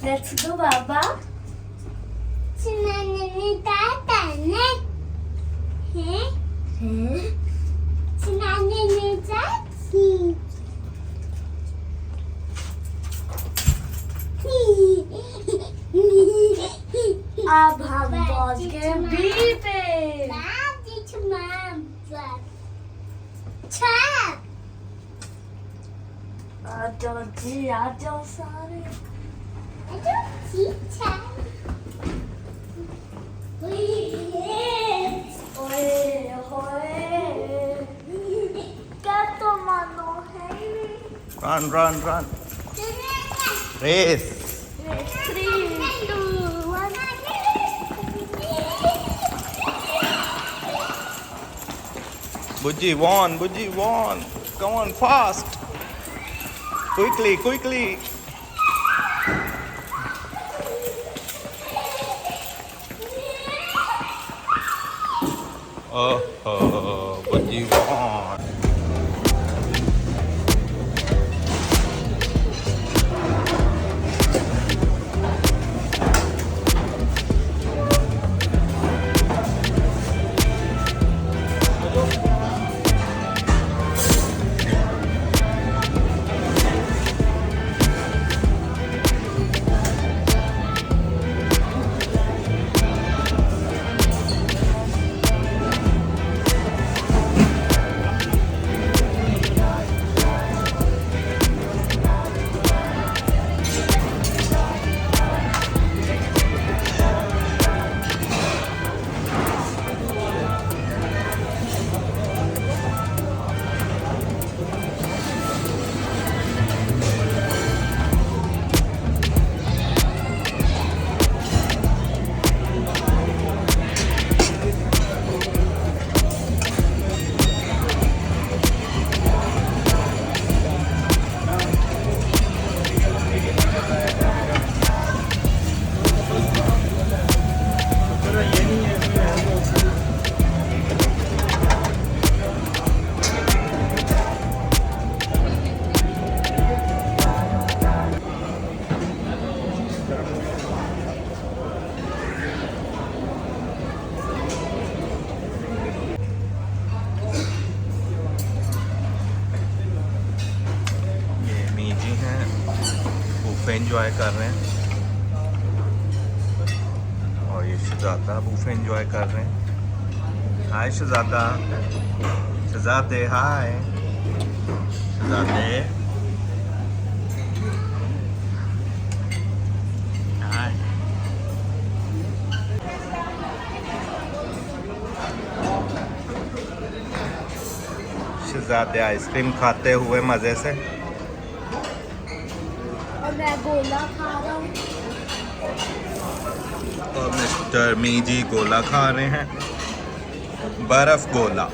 Let's go, Baba. Sinanını tatane. He? Sinanını tatsi. अब हम पहुंच गए बी पे। आ जाओ जी, आ जाओ सारे। ओए होए, क्या तो मानो है। Run. Race. 3, 2, 1। Buji won. Come on, fast. Quickly. Oh, Buji won. Enjoy कर रहे हैं और ये शहजादा बूफे एंजॉय कर रहे हैं। हाय शहजादे हाय शहजादे हाय। शहजादे आइसक्रीम खाते हुए मज़े से। मैं गोला खा रहा हूँ और मिस्टर मीजी गोला खा रहे हैं, बर्फ गोला।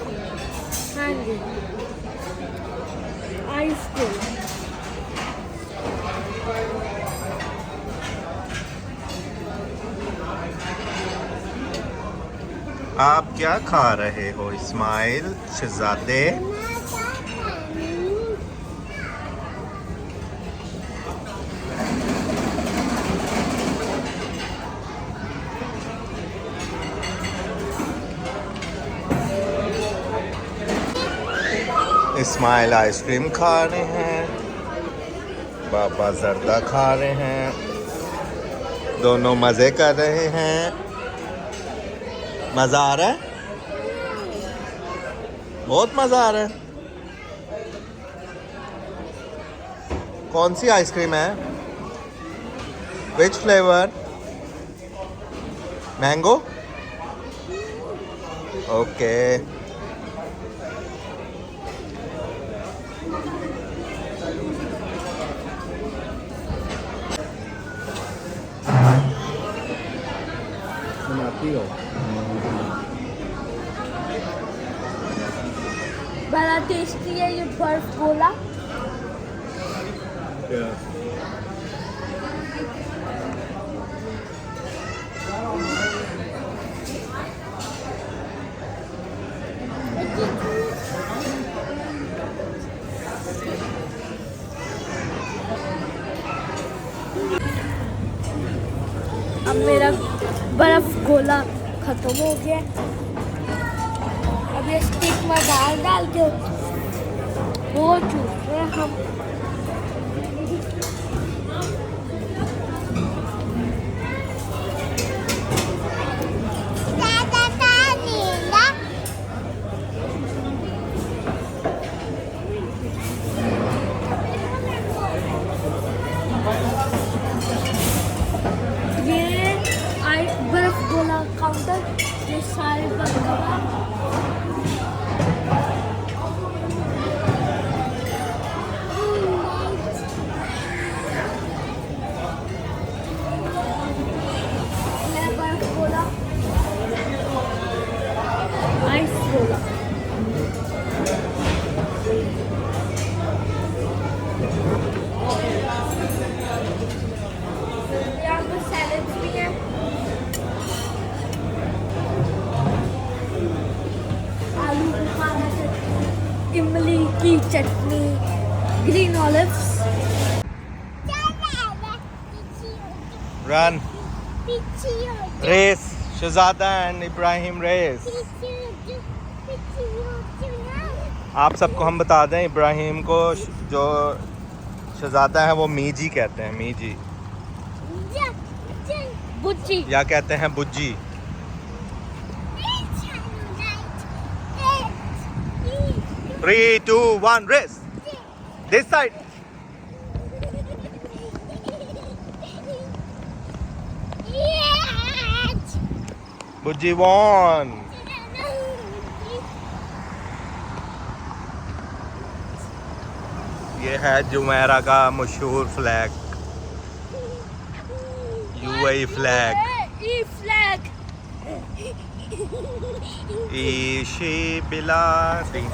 हाँ जी, आइस गोला। आप क्या खा रहे हो इस्माइल शहजादे? इस्माइल आइसक्रीम खा रहे हैं, पापा जर्दा खा रहे हैं, दोनों मज़े कर रहे हैं। मज़ा आ रहा है, बहुत मज़ा आ रहा है। कौन सी आइसक्रीम है? विच फ्लेवर? मैंगो? ओके। बड़ा टेस्टी है ये बर्फ गोला। मेरा बर्फ गोला खत्म हो गया। अब ये स्टिक में डाल के वो चूस रहे हैं हम। बर्फ गोला काउंटर ये सारे बंद करा। बर्फ गोला आइस गोला यहाँ पर सैलेड्स भी है। आलू बुखारा चटनी, इमली की चटनी, ग्रीन ऑलिव्स। रन रेस शहजादा एंड इब्राहिम रेस। आप सबको हम बता दें, इब्राहिम को जो शहजादा है वो मीजी कहते हैं, मीजी बुच्ची या कहते हैं Bujji. 3, 2, 1 race. This side. Bujji won. ये है जुमेरा का मशहूर फ्लैग, UAE फ्लैग। ई फ्लैग ईशी बिलासी।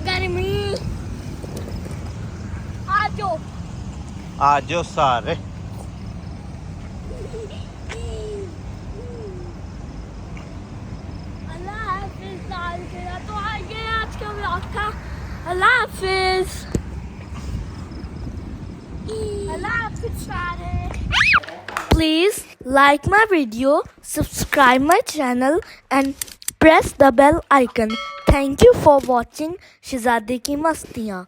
गर्मी आजो सारे। अल्लाह हाफिज। तो आगे आज का व्लॉग था। अल्लाह हाफिज। अल्लाह हाफिज सारे। Please like my video, subscribe my channel and press the bell icon. Thank you for watching शहजादे की मस्तियाँ।